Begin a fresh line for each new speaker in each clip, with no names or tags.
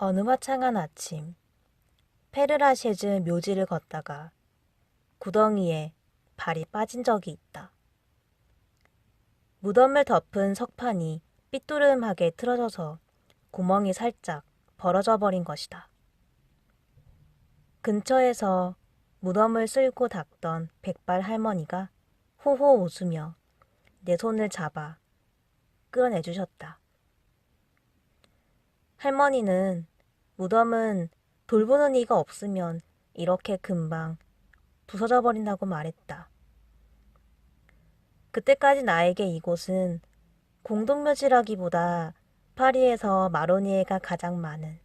어느 화창한 아침, 페르라쉐즈 묘지를 걷다가 구덩이에 발이 빠진 적이 있다. 무덤을 덮은 석판이 삐뚤음하게 틀어져서 구멍이 살짝 벌어져 버린 것이다. 근처에서 무덤을 쓸고 닦던 백발 할머니가 호호 웃으며 내 손을 잡아 끌어내주셨다. 할머니는 무덤은 돌보는 이가 없으면 이렇게 금방 부서져 버린다고 말했다. 그때까지 나에게 이곳은 공동묘지라기보다 파리에서 마로니에가 가장 많은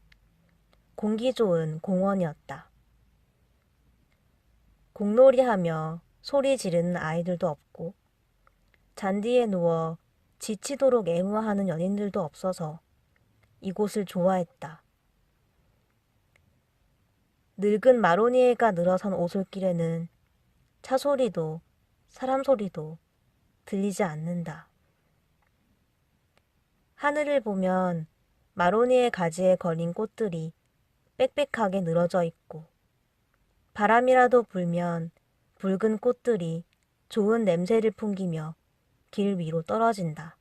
공기 좋은 공원이었다. 공놀이하며 소리 지르는 아이들도 없고 잔디에 누워 지치도록 애무하는 연인들도 없어서 이곳을 좋아했다. 늙은 마로니에가 늘어선 오솔길에는 차 소리도 사람 소리도 들리지 않는다. 하늘을 보면 마로니에 가지에 걸린 꽃들이 빽빽하게 늘어져 있고 바람이라도 불면 붉은 꽃들이 좋은 냄새를 풍기며 길 위로 떨어진다.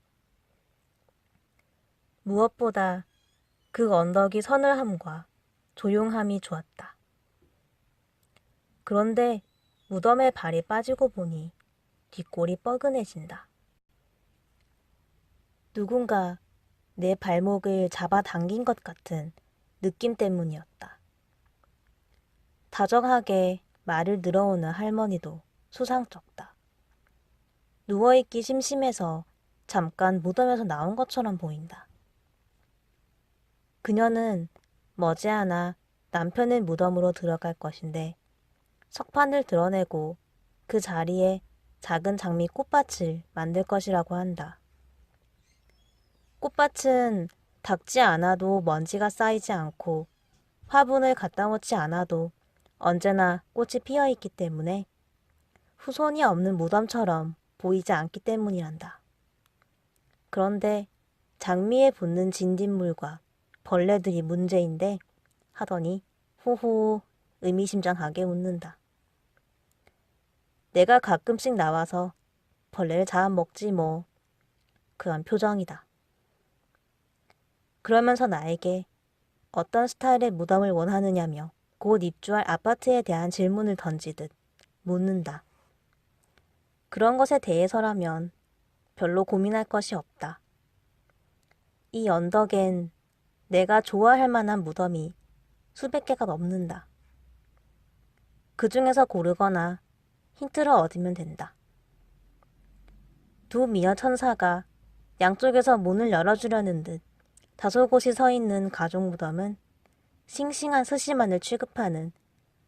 무엇보다 그 언덕이 서늘함과 조용함이 좋았다. 그런데 무덤에 발이 빠지고 보니 뒷골이 뻐근해진다. 누군가 내 발목을 잡아당긴 것 같은 느낌 때문이었다. 다정하게 말을 늘어오는 할머니도 수상쩍다. 누워있기 심심해서 잠깐 무덤에서 나온 것처럼 보인다. 그녀는 머지않아 남편의 무덤으로 들어갈 것인데 석판을 드러내고 그 자리에 작은 장미 꽃밭을 만들 것이라고 한다. 꽃밭은 닦지 않아도 먼지가 쌓이지 않고 화분을 갖다 놓지 않아도 언제나 꽃이 피어 있기 때문에 후손이 없는 무덤처럼 보이지 않기 때문이란다. 그런데 장미에 붙는 진딧물과 벌레들이 문제인데 하더니 호호 의미심장하게 웃는다. 내가 가끔씩 나와서 벌레를 잡아먹지 뭐. 그런 표정이다. 그러면서 나에게 어떤 스타일의 무덤을 원하느냐며 곧 입주할 아파트에 대한 질문을 던지듯 묻는다. 그런 것에 대해서라면 별로 고민할 것이 없다. 이 언덕엔 내가 좋아할 만한 무덤이 수백 개가 넘는다. 그 중에서 고르거나 힌트를 얻으면 된다. 두 미녀 천사가 양쪽에서 문을 열어주려는 듯 다소 곳이 서 있는 가족 무덤은 싱싱한 스시만을 취급하는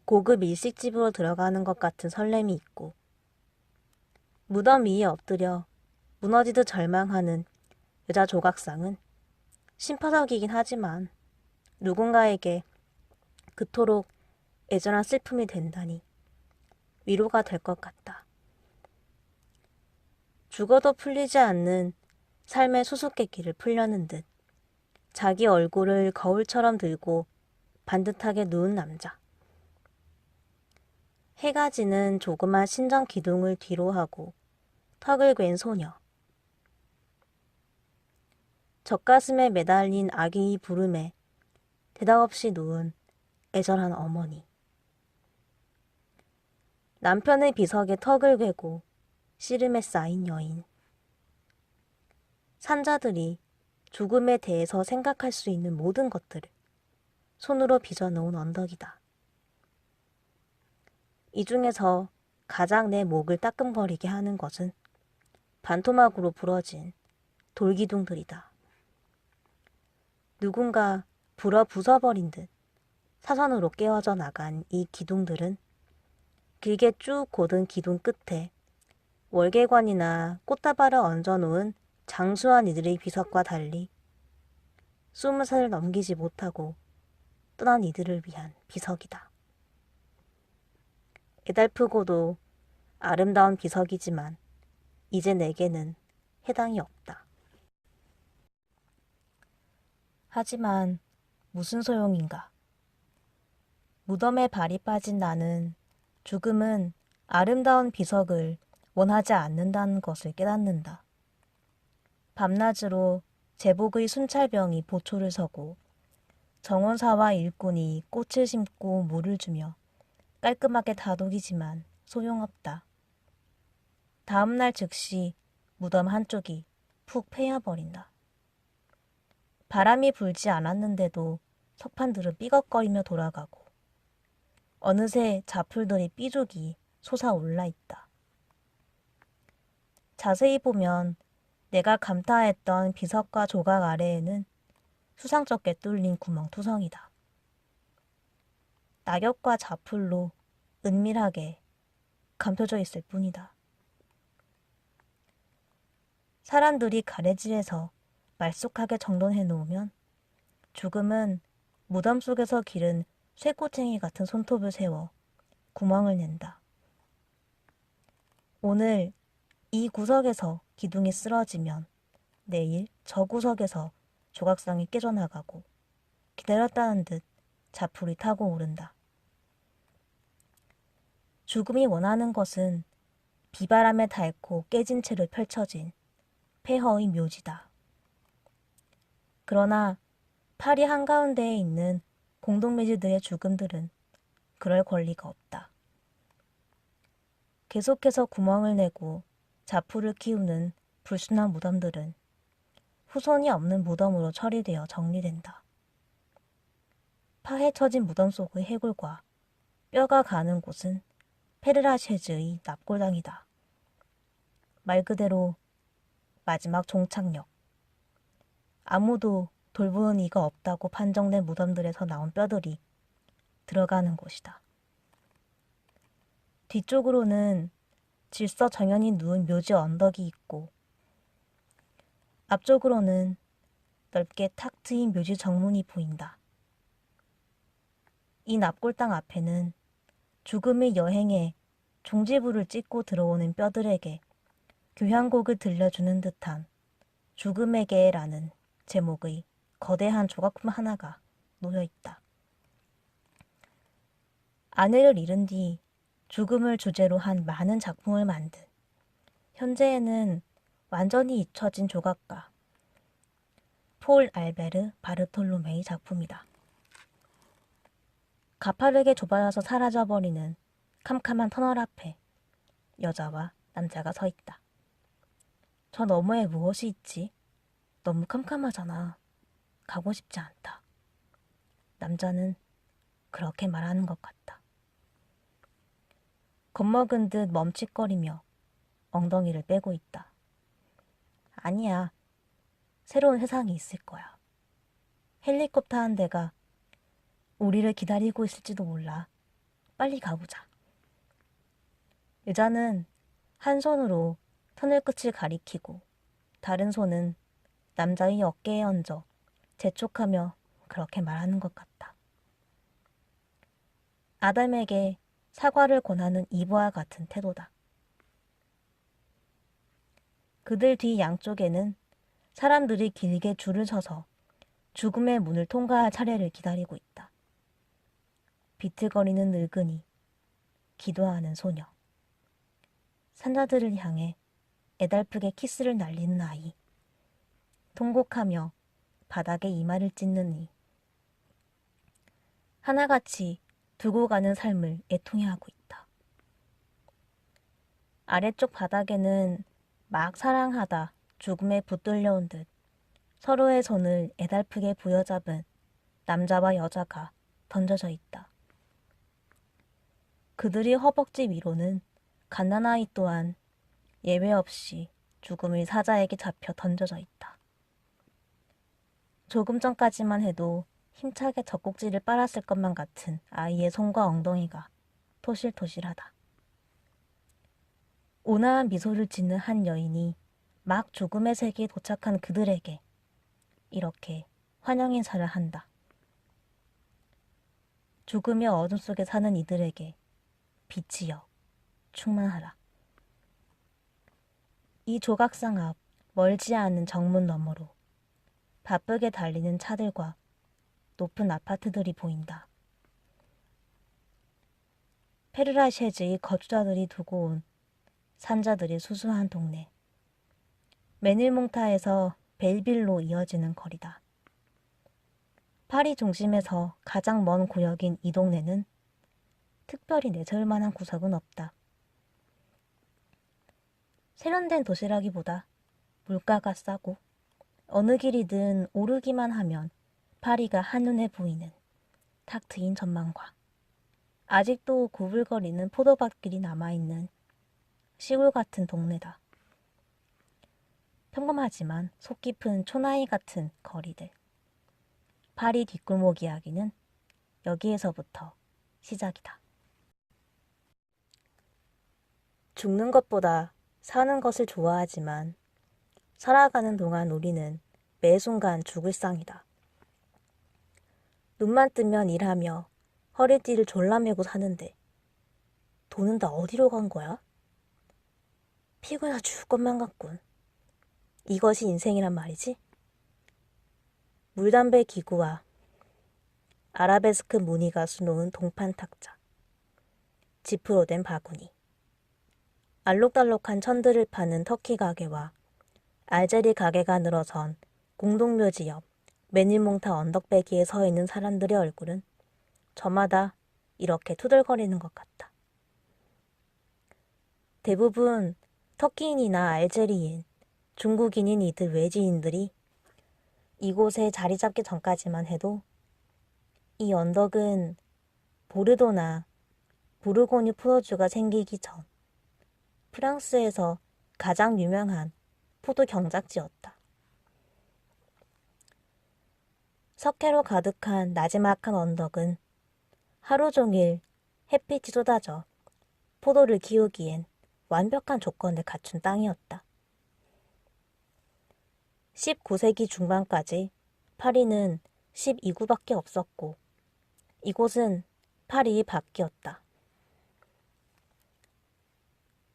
고급 일식집으로 들어가는 것 같은 설렘이 있고 무덤 위에 엎드려 무너지듯 절망하는 여자 조각상은 심파적이긴 하지만 누군가에게 그토록 애절한 슬픔이 된다니 위로가 될 것 같다. 죽어도 풀리지 않는 삶의 수수께끼를 풀려는 듯 자기 얼굴을 거울처럼 들고 반듯하게 누운 남자. 해가 지는 조그만 신전 기둥을 뒤로 하고 턱을 괜 소녀. 젖가슴에 매달린 아기의 부름에 대답 없이 누운 애절한 어머니. 남편의 비석에 턱을 괴고 씨름에 쌓인 여인. 산자들이 죽음에 대해서 생각할 수 있는 모든 것들을 손으로 빚어놓은 언덕이다. 이 중에서 가장 내 목을 따끔거리게 하는 것은 반토막으로 부러진 돌기둥들이다. 누군가 불어 부숴버린 듯 사선으로 깨어져 나간 이 기둥들은 길게 쭉 곧은 기둥 끝에 월계관이나 꽃다발을 얹어놓은 장수한 이들의 비석과 달리 20살을 넘기지 못하고 떠난 이들을 위한 비석이다. 애달프고도 아름다운 비석이지만 이제 내게는 해당이 없다. 하지만 무슨 소용인가? 무덤에 발이 빠진 나는 죽음은 아름다운 비석을 원하지 않는다는 것을 깨닫는다. 밤낮으로 제복의 순찰병이 보초를 서고 정원사와 일꾼이 꽃을 심고 물을 주며 깔끔하게 다독이지만 소용없다. 다음날 즉시 무덤 한쪽이 푹 패여버린다. 바람이 불지 않았는데도 석판들은 삐걱거리며 돌아가고 어느새 자풀들이 삐죽이 솟아올라 있다. 자세히 보면 내가 감탄했던 비석과 조각 아래에는 수상쩍게 뚫린 구멍투성이다. 낙엽과 자풀로 은밀하게 감춰져 있을 뿐이다. 사람들이 가래질해서 말쑥하게 정돈해 놓으면 죽음은 무덤 속에서 기른 쇠꼬챙이 같은 손톱을 세워 구멍을 낸다. 오늘 이 구석에서 기둥이 쓰러지면 내일 저 구석에서 조각상이 깨져나가고 기다렸다는 듯 자풀이 타고 오른다. 죽음이 원하는 것은 비바람에 닳고 깨진 채로 펼쳐진 폐허의 묘지다. 그러나 파리 한가운데에 있는 공동묘지들의 죽음들은 그럴 권리가 없다. 계속해서 구멍을 내고 자풀을 키우는 불순한 무덤들은 후손이 없는 무덤으로 처리되어 정리된다. 파헤쳐진 무덤 속의 해골과 뼈가 가는 곳은 페르라쉐즈의 납골당이다. 말 그대로 마지막 종착역. 아무도 돌보는 이가 없다고 판정된 무덤들에서 나온 뼈들이 들어가는 곳이다. 뒤쪽으로는 질서정연히 누운 묘지 언덕이 있고 앞쪽으로는 넓게 탁 트인 묘지 정문이 보인다. 이 납골당 앞에는 죽음의 여행에 종지부를 찍고 들어오는 뼈들에게 교향곡을 들려주는 듯한 죽음에게라는 제목의 거대한 조각품 하나가 놓여 있다. 아내를 잃은 뒤 죽음을 주제로 한 많은 작품을 만든 현재에는 완전히 잊혀진 조각가 폴 알베르 바르톨로메의 작품이다. 가파르게 좁아져서 사라져버리는 캄캄한 터널 앞에 여자와 남자가 서 있다. 저 너머에 무엇이 있지? 너무 캄캄하잖아. 가고 싶지 않다. 남자는 그렇게 말하는 것 같다. 겁먹은 듯 멈칫거리며 엉덩이를 빼고 있다. 아니야. 새로운 세상이 있을 거야. 헬리콥터 한 대가 우리를 기다리고 있을지도 몰라. 빨리 가보자. 여자는 한 손으로 터널 끝을 가리키고 다른 손은 남자의 어깨에 얹어 재촉하며 그렇게 말하는 것 같다. 아담에게 사과를 권하는 이브와 같은 태도다. 그들 뒤 양쪽에는 사람들이 길게 줄을 서서 죽음의 문을 통과할 차례를 기다리고 있다. 비틀거리는 늙은이, 기도하는 소녀, 산자들을 향해 애달프게 키스를 날리는 아이, 통곡하며 바닥에 이마를 찢는 이, 하나같이 두고 가는 삶을 애통해하고 있다. 아래쪽 바닥에는 막 사랑하다 죽음에 붙들려온 듯 서로의 손을 애달프게 부여잡은 남자와 여자가 던져져 있다. 그들의 허벅지 위로는 갓난아이 또한 예외 없이 죽음의 사자에게 잡혀 던져져 있다. 조금 전까지만 해도 힘차게 젖꼭지를 빨았을 것만 같은 아이의 손과 엉덩이가 토실토실하다. 온화한 미소를 짓는 한 여인이 막 죽음의 세계에 도착한 그들에게 이렇게 환영 인사를 한다. 죽음의 어둠 속에 사는 이들에게 빛이여 충만하라. 이 조각상 앞 멀지 않은 정문 너머로 바쁘게 달리는 차들과 높은 아파트들이 보인다. 페르라쉐즈의 거주자들이 두고 온 산자들이 수수한 동네. 메닐몽타에서 벨빌로 이어지는 거리다. 파리 중심에서 가장 먼 구역인 이 동네는 특별히 내세울 만한 구석은 없다. 세련된 도시라기보다 물가가 싸고 어느 길이든 오르기만 하면 파리가 한눈에 보이는 탁 트인 전망과 아직도 구불거리는 포도밭길이 남아있는 시골 같은 동네다. 평범하지만 속 깊은 초나이 같은 거리들. 파리 뒷골목 이야기는 여기에서부터 시작이다. 죽는 것보다 사는 것을 좋아하지만 살아가는 동안 우리는 매 순간 죽을 상이다. 눈만 뜨면 일하며 허리띠를 졸라매고 사는데 돈은 다 어디로 간 거야? 피곤해 죽을 것만 같군. 이것이 인생이란 말이지? 물담배 기구와 아라베스크 무늬가 수놓은 동판 탁자, 지프로 된 바구니, 알록달록한 천들을 파는 터키 가게와 알제리 가게가 늘어선 공동묘지 옆 메닐몽타 언덕배기에 서 있는 사람들의 얼굴은 저마다 이렇게 투덜거리는 것 같다. 대부분 터키인이나 알제리인, 중국인인 이들 외지인들이 이곳에 자리 잡기 전까지만 해도 이 언덕은 보르도나 부르고뉴 포도주가 생기기 전 프랑스에서 가장 유명한 포도 경작지였다. 석회로 가득한 나지막한 언덕은 하루 종일 햇빛이 쏟아져 포도를 키우기엔 완벽한 조건을 갖춘 땅이었다. 19세기 중반까지 파리는 12구밖에 없었고 이곳은 파리 밖이었다.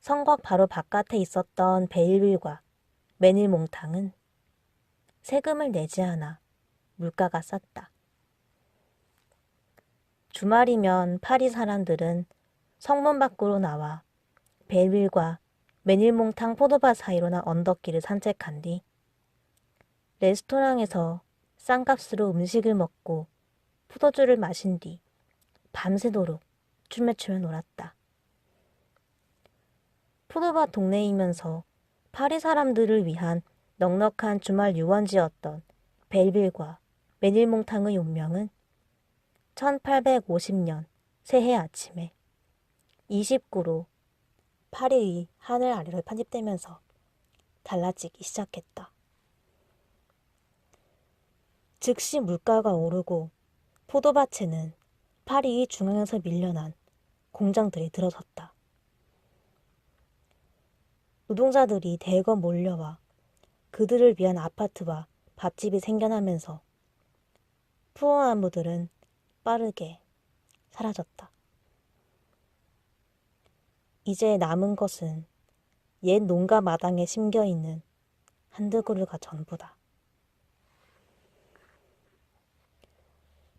성곽 바로 바깥에 있었던 베일빌과 메닐몽탕은 세금을 내지 않아 물가가 쌌다. 주말이면 파리 사람들은 성문 밖으로 나와 베일빌과 메닐몽탕 포도밭 사이로 난 언덕길을 산책한 뒤 레스토랑에서 싼 값으로 음식을 먹고 포도주를 마신 뒤 밤새도록 춤을 추며 놀았다. 포도밭 동네이면서 파리 사람들을 위한 넉넉한 주말 유원지였던 벨빌과 메닐몽탕의 운명은 1850년 새해 아침에 29로 파리의 하늘 아래로 편집되면서 달라지기 시작했다. 즉시 물가가 오르고 포도밭에는 파리 중앙에서 밀려난 공장들이 들어섰다. 노동자들이 대거 몰려와 그들을 위한 아파트와 밥집이 생겨나면서 푸어나무들은 빠르게 사라졌다. 이제 남은 것은 옛 농가 마당에 심겨있는 한두 그루가 전부다.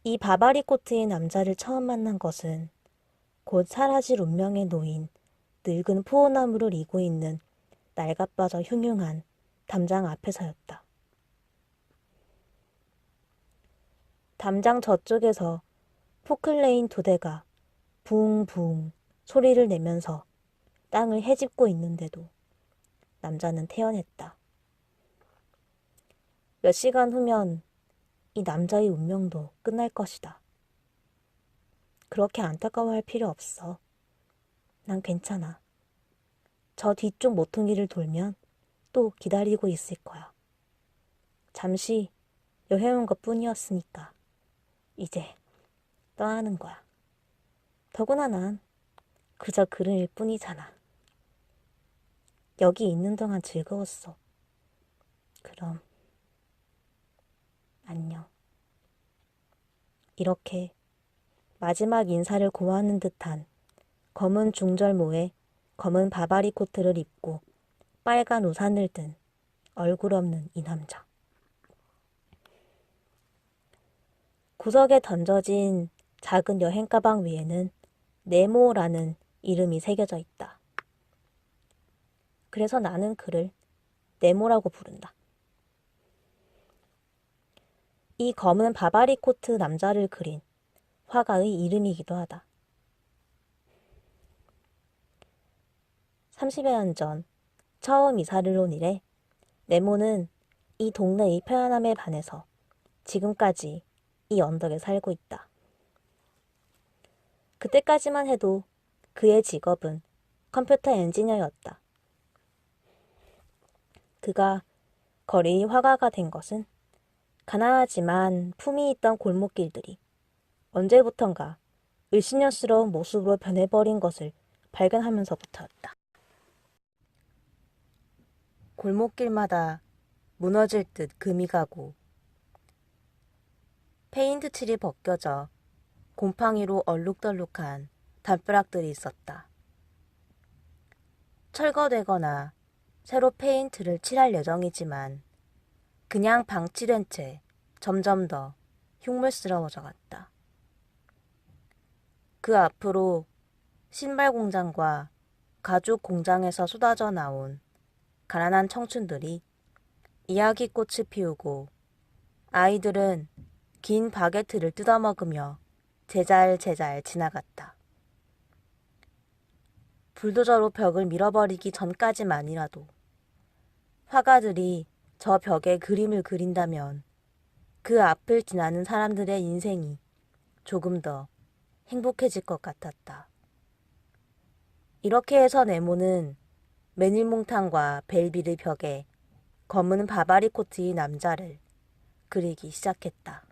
이 바바리 코트의 남자를 처음 만난 것은 곧 사라질 운명에 놓인 늙은 푸어나무를 이고 있는 낡아빠져 흉흉한 담장 앞에서였다. 담장 저쪽에서 포클레인 2대가 붕붕 소리를 내면서 땅을 헤집고 있는데도 남자는 태어냈다. 몇 시간 후면 이 남자의 운명도 끝날 것이다. 그렇게 안타까워할 필요 없어. 난 괜찮아. 저 뒤쪽 모퉁이를 돌면 또 기다리고 있을 거야. 잠시 여행 온 것 뿐이었으니까 이제 떠나는 거야. 더구나 난 그저 그름일 뿐이잖아. 여기 있는 동안 즐거웠어. 그럼 안녕. 이렇게 마지막 인사를 고하는 듯한 검은 중절모에 검은 바바리 코트를 입고 빨간 우산을 든 얼굴 없는 이 남자. 구석에 던져진 작은 여행 가방 위에는 네모라는 이름이 새겨져 있다. 그래서 나는 그를 네모라고 부른다. 이 검은 바바리 코트 남자를 그린 화가의 이름이기도 하다. 30여 년 전 처음 이사를 온 이래 네모는 이 동네의 편안함에 반해서 지금까지 이 언덕에 살고 있다. 그때까지만 해도 그의 직업은 컴퓨터 엔지니어였다. 그가 거리 화가가 된 것은 가난하지만 품이 있던 골목길들이 언제부턴가 을씨년스러운 모습으로 변해버린 것을 발견하면서부터였다. 골목길마다 무너질 듯 금이 가고 페인트 칠이 벗겨져 곰팡이로 얼룩덜룩한 담벼락들이 있었다. 철거되거나 새로 페인트를 칠할 예정이지만 그냥 방치된 채 점점 더 흉물스러워져 갔다. 그 앞으로 신발 공장과 가죽 공장에서 쏟아져 나온 가난한 청춘들이 이야기꽃을 피우고 아이들은 긴 바게트를 뜯어먹으며 제잘제잘 지나갔다. 불도저로 벽을 밀어버리기 전까지만이라도 화가들이 저 벽에 그림을 그린다면 그 앞을 지나는 사람들의 인생이 조금 더 행복해질 것 같았다. 이렇게 해서 네모는 메닐몽탕과 벨빌의 벽에 검은 바바리 코트의 남자를 그리기 시작했다.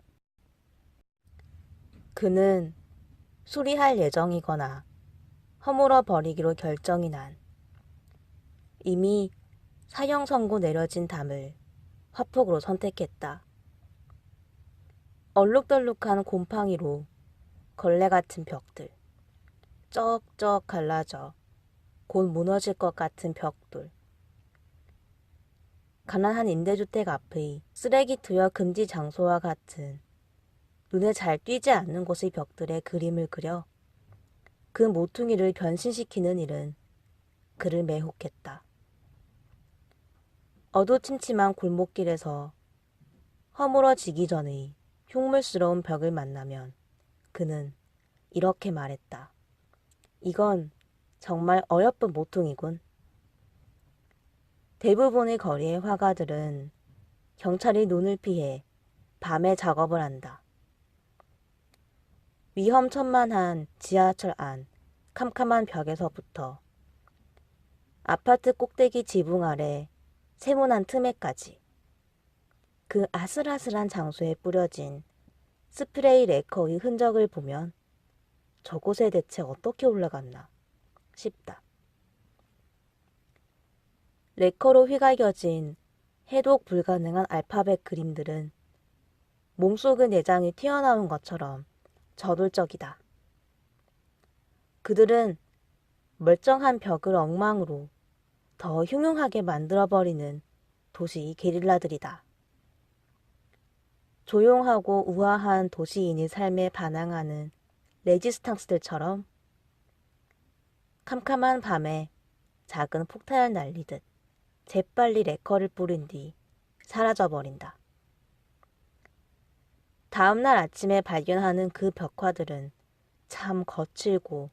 그는 수리할 예정이거나 허물어 버리기로 결정이 난 이미 사형 선고 내려진 담을 화폭으로 선택했다. 얼룩덜룩한 곰팡이로 걸레 같은 벽들, 쩍쩍 갈라져 곧 무너질 것 같은 벽돌, 가난한 임대주택 앞의 쓰레기 투여 금지 장소와 같은 눈에 잘 띄지 않는 곳의 벽들에 그림을 그려 그 모퉁이를 변신시키는 일은 그를 매혹했다. 어두침침한 골목길에서 허물어지기 전의 흉물스러운 벽을 만나면 그는 이렇게 말했다. 이건 정말 어여쁜 모퉁이군. 대부분의 거리의 화가들은 경찰이 눈을 피해 밤에 작업을 한다. 위험천만한 지하철 안 캄캄한 벽에서부터 아파트 꼭대기 지붕 아래 세모난 틈에까지 그 아슬아슬한 장소에 뿌려진 스프레이 레커의 흔적을 보면 저곳에 대체 어떻게 올라갔나 싶다. 레커로 휘갈겨진 해독 불가능한 알파벳 그림들은 몸속의 내장이 튀어나온 것처럼 저돌적이다. 그들은 멀쩡한 벽을 엉망으로 더 흉흉하게 만들어버리는 도시 게릴라들이다. 조용하고 우아한 도시인의 삶에 반항하는 레지스탕스들처럼 캄캄한 밤에 작은 폭탄을 날리듯 재빨리 레커를 뿌린 뒤 사라져버린다. 다음날 아침에 발견하는 그 벽화들은 참 거칠고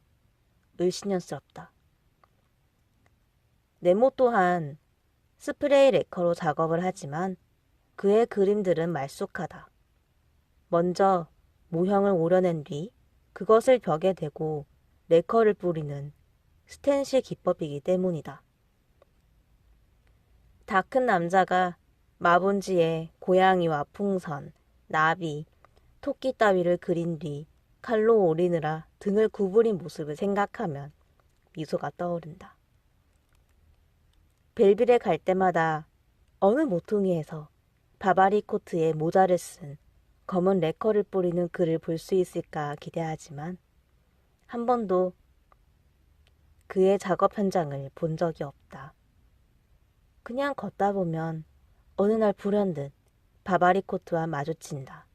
을씨년스럽다. 네모 또한 스프레이 레커로 작업을 하지만 그의 그림들은 말쑥하다. 먼저 모형을 오려낸 뒤 그것을 벽에 대고 레커를 뿌리는 스텐실 기법이기 때문이다. 다 큰 남자가 마본지에 고양이와 풍선, 나비, 토끼 따위를 그린 뒤 칼로 오리느라 등을 구부린 모습을 생각하면 미소가 떠오른다. 벨빌에 갈 때마다 어느 모퉁이에서 바바리 코트에 모자를 쓴 검은 레커를 뿌리는 그를 볼 수 있을까 기대하지만 한 번도 그의 작업 현장을 본 적이 없다. 그냥 걷다 보면 어느 날 불현듯 바바리 코트와 마주친다.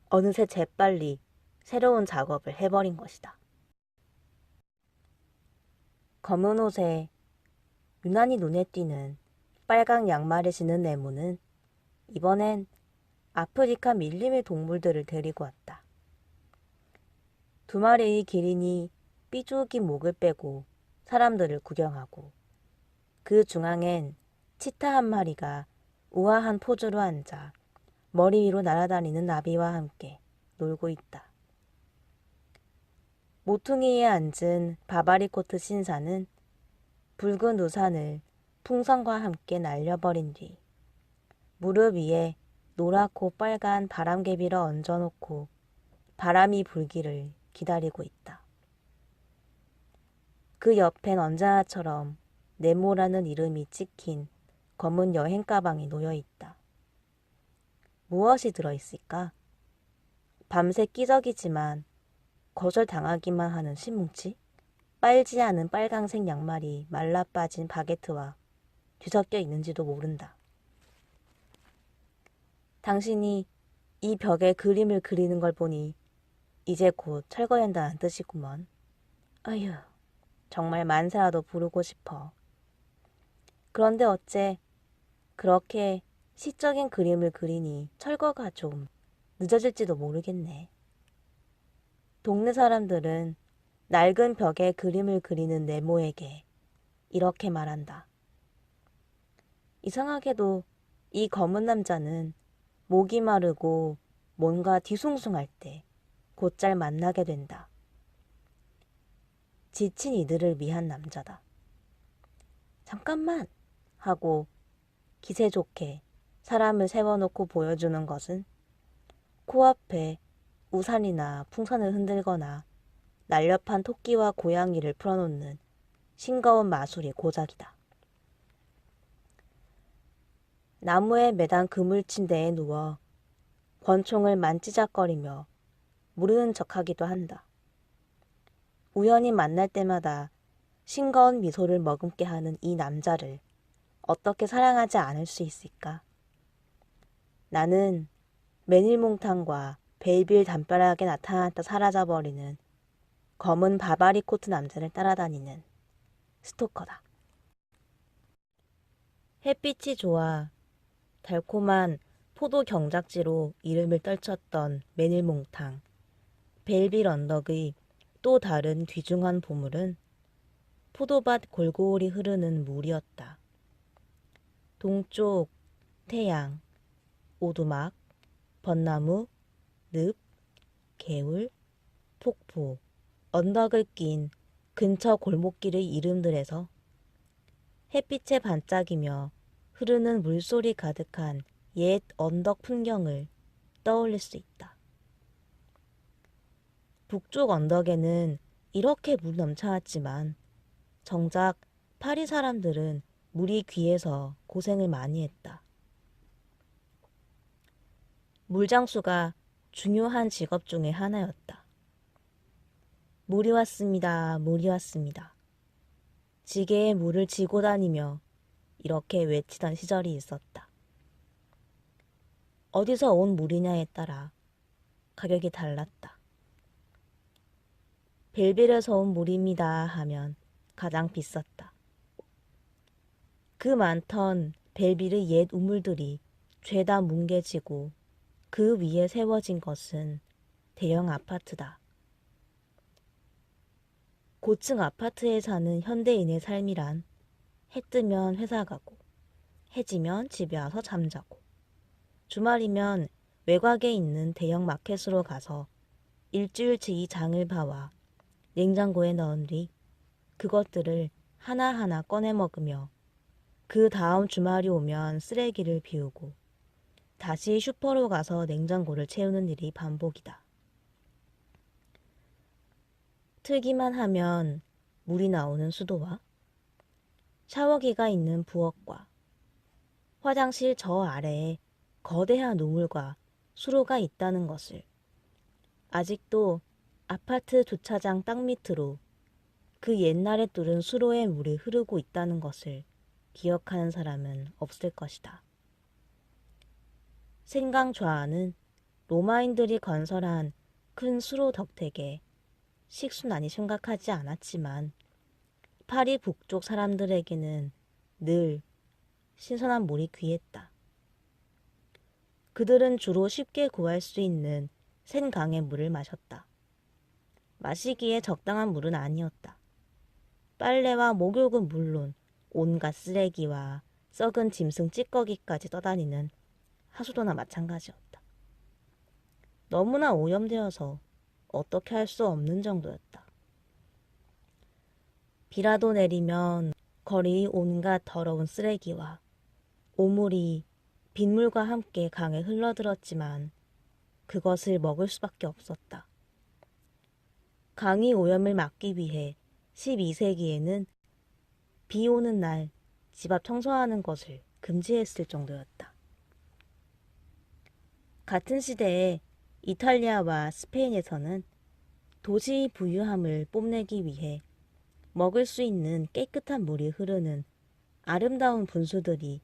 어느새 재빨리 새로운 작업을 해버린 것이다. 검은 옷에 유난히 눈에 띄는 빨강 양말을 신은 네모는 이번엔 아프리카 밀림의 동물들을 데리고 왔다. 두 마리의 기린이 삐죽이 목을 빼고 사람들을 구경하고 그 중앙엔 치타 한 마리가 우아한 포즈로 앉아 머리 위로 날아다니는 나비와 함께 놀고 있다. 모퉁이에 앉은 바바리코트 신사는 붉은 우산을 풍선과 함께 날려버린 뒤 무릎 위에 노랗고 빨간 바람개비를 얹어놓고 바람이 불기를 기다리고 있다. 그 옆엔 언제나처럼 네모라는 이름이 찍힌 검은 여행 가방이 놓여 있다. 무엇이 들어있을까? 밤새 끼적이지만 거절당하기만 하는 신뭉치? 빨지 않은 빨강색 양말이 말라 빠진 바게트와 뒤섞여 있는지도 모른다. 당신이 이 벽에 그림을 그리는 걸 보니 이제 곧 철거한다는 뜻이구먼. 아휴, 정말 만세라도 부르고 싶어. 그런데 어째 그렇게 시적인 그림을 그리니 철거가 좀 늦어질지도 모르겠네. 동네 사람들은 낡은 벽에 그림을 그리는 네모에게 이렇게 말한다. 이상하게도 이 검은 남자는 목이 마르고 뭔가 뒤숭숭할 때 곧잘 만나게 된다. 지친 이들을 위한 남자다. 잠깐만! 하고 기세 좋게 사람을 세워놓고 보여주는 것은 코앞에 우산이나 풍선을 흔들거나 날렵한 토끼와 고양이를 풀어놓는 싱거운 마술이 고작이다. 나무에 매단 그물 침대에 누워 권총을 만지작거리며 모르는 척하기도 한다. 우연히 만날 때마다 싱거운 미소를 머금게 하는 이 남자를 어떻게 사랑하지 않을 수 있을까? 나는 매닐몽탕과 벨빌 담벼락에 나타났다 사라져버리는 검은 바바리 코트 남자를 따라다니는 스토커다. 햇빛이 좋아 달콤한 포도 경작지로 이름을 떨쳤던 매닐몽탕, 벨빌 언덕의 또 다른 귀중한 보물은 포도밭 골고루 흐르는 물이었다. 동쪽 태양, 오두막, 벚나무, 늪, 개울, 폭포, 언덕을 낀 근처 골목길의 이름들에서 햇빛에 반짝이며 흐르는 물소리 가득한 옛 언덕 풍경을 떠올릴 수 있다. 북쪽 언덕에는 이렇게 물이 넘쳐났지만 정작 파리 사람들은 물이 귀해서 고생을 많이 했다. 물장수가 중요한 직업 중의 하나였다. 물이 왔습니다. 물이 왔습니다. 지게에 물을 지고 다니며 이렇게 외치던 시절이 있었다. 어디서 온 물이냐에 따라 가격이 달랐다. 벨빌에서 온 물입니다 하면 가장 비쌌다. 그 많던 벨빌의 옛 우물들이 죄다 뭉개지고 그 위에 세워진 것은 대형 아파트다. 고층 아파트에 사는 현대인의 삶이란 해 뜨면 회사 가고 해 지면 집에 와서 잠자고 주말이면 외곽에 있는 대형 마켓으로 가서 일주일치 장을 봐와 냉장고에 넣은 뒤 그것들을 하나하나 꺼내 먹으며 그 다음 주말이 오면 쓰레기를 비우고 다시 슈퍼로 가서 냉장고를 채우는 일이 반복이다. 틀기만 하면 물이 나오는 수도와 샤워기가 있는 부엌과 화장실 저 아래에 거대한 우물과 수로가 있다는 것을 아직도 아파트 주차장 땅 밑으로 그 옛날에 뚫은 수로의 물이 흐르고 있다는 것을 기억하는 사람은 없을 것이다. 생강 좌안은 로마인들이 건설한 큰 수로 덕택에 식수난이 심각하지 않았지만 파리 북쪽 사람들에게는 늘 신선한 물이 귀했다. 그들은 주로 쉽게 구할 수 있는 센강의 물을 마셨다. 마시기에 적당한 물은 아니었다. 빨래와 목욕은 물론 온갖 쓰레기와 썩은 짐승 찌꺼기까지 떠다니는 하수도나 마찬가지였다. 너무나 오염되어서 어떻게 할 수 없는 정도였다. 비라도 내리면 거리 온갖 더러운 쓰레기와 오물이 빗물과 함께 강에 흘러들었지만 그것을 먹을 수밖에 없었다. 강이 오염을 막기 위해 12세기에는 비 오는 날 집 앞 청소하는 것을 금지했을 정도였다. 같은 시대에 이탈리아와 스페인에서는 도시 부유함을 뽐내기 위해 먹을 수 있는 깨끗한 물이 흐르는 아름다운 분수들이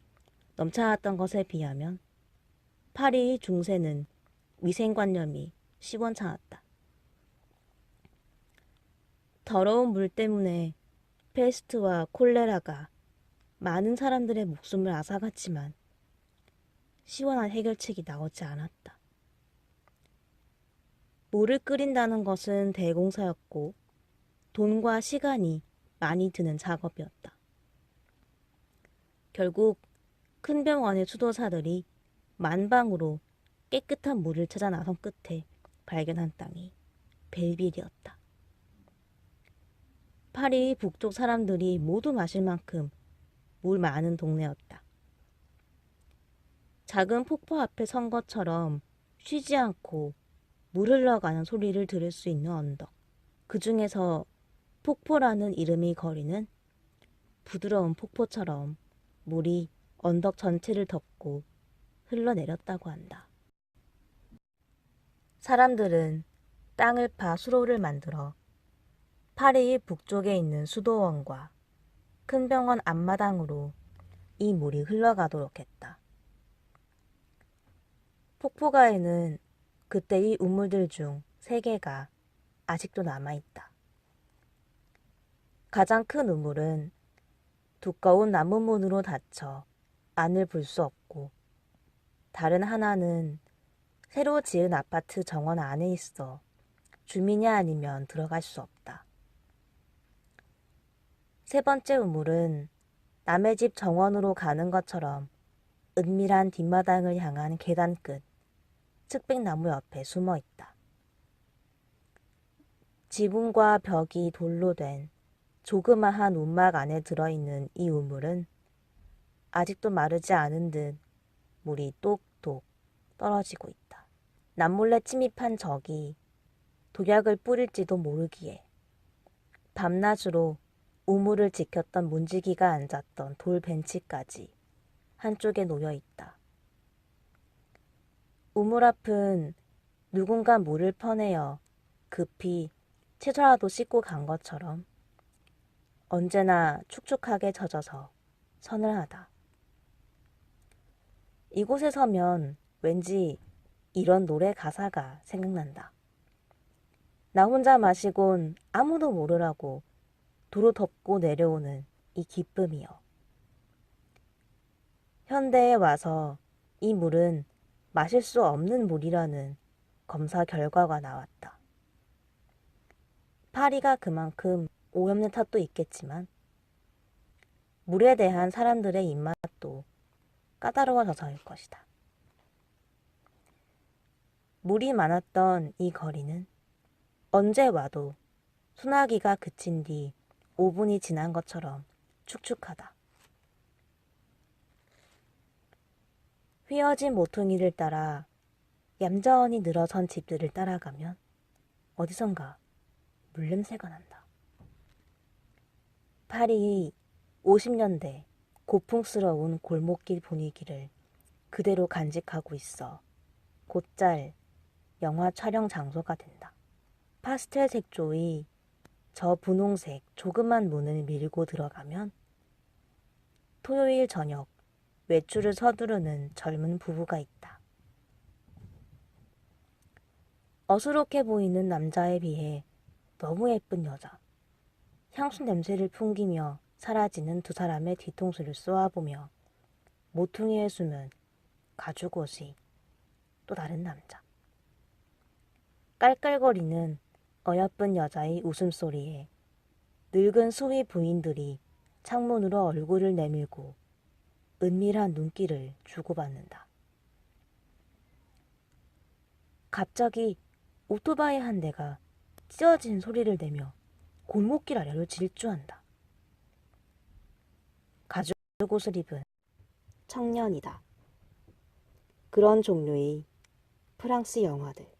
넘쳐났던 것에 비하면 파리 중세는 위생관념이 시원찮았다. 더러운 물 때문에 페스트와 콜레라가 많은 사람들의 목숨을 앗아갔지만 시원한 해결책이 나오지 않았다. 물을 끓인다는 것은 대공사였고 돈과 시간이 많이 드는 작업이었다. 결국 큰 병원의 수도사들이 만방으로 깨끗한 물을 찾아 나선 끝에 발견한 땅이 벨빌이었다. 파리 북쪽 사람들이 모두 마실 만큼 물 많은 동네였다. 작은 폭포 앞에 선 것처럼 쉬지 않고 물 흘러가는 소리를 들을 수 있는 언덕. 그 중에서 폭포라는 이름이 거리는 부드러운 폭포처럼 물이 언덕 전체를 덮고 흘러내렸다고 한다. 사람들은 땅을 파 수로를 만들어 파리 북쪽에 있는 수도원과 큰 병원 앞마당으로 이 물이 흘러가도록 했다. 폭포가에는 그때의 우물들 중 3개가 아직도 남아있다. 가장 큰 우물은 두꺼운 나무문으로 닫혀 안을 볼 수 없고 다른 하나는 새로 지은 아파트 정원 안에 있어 주민이 아니면 들어갈 수 없다. 3번째 우물은 남의 집 정원으로 가는 것처럼 은밀한 뒷마당을 향한 계단 끝 측백나무 옆에 숨어 있다. 지붕과 벽이 돌로 된 조그마한 움막 안에 들어있는 이 우물은 아직도 마르지 않은 듯 물이 똑똑 떨어지고 있다. 남몰래 침입한 적이 독약을 뿌릴지도 모르기에 밤낮으로 우물을 지켰던 문지기가 앉았던 돌 벤치까지 한쪽에 놓여 있다. 우물 앞은 누군가 물을 퍼내어 급히 채소라도 씻고 간 것처럼 언제나 축축하게 젖어서 서늘하다. 이곳에 서면 왠지 이런 노래 가사가 생각난다. 나 혼자 마시곤 아무도 모르라고 도로 덮고 내려오는 이 기쁨이여. 현대에 와서 이 물은 마실 수 없는 물이라는 검사 결과가 나왔다. 파리가 그만큼 오염된 탓도 있겠지만 물에 대한 사람들의 입맛도 까다로워져서일 것이다. 물이 많았던 이 거리는 언제 와도 소나기가 그친 뒤 5분이 지난 것처럼 축축하다. 휘어진 모퉁이를 따라 얌전히 늘어선 집들을 따라가면 어디선가 물냄새가 난다. 파리 50년대 고풍스러운 골목길 분위기를 그대로 간직하고 있어 곧잘 영화 촬영 장소가 된다. 파스텔 색조의 저 분홍색 조그만 문을 밀고 들어가면 토요일 저녁 외출을 서두르는 젊은 부부가 있다. 어수룩해 보이는 남자에 비해 너무 예쁜 여자. 향수 냄새를 풍기며 사라지는 두 사람의 뒤통수를 쏘아보며 모퉁이에 숨은 가죽옷이 또 다른 남자. 깔깔거리는 어여쁜 여자의 웃음소리에 늙은 수위 부인들이 창문으로 얼굴을 내밀고 은밀한 눈길을 주고받는다. 갑자기 오토바이 한 대가 찢어진 소리를 내며 골목길 아래로 질주한다. 가죽옷을 입은 청년이다. 그런 종류의 프랑스 영화들.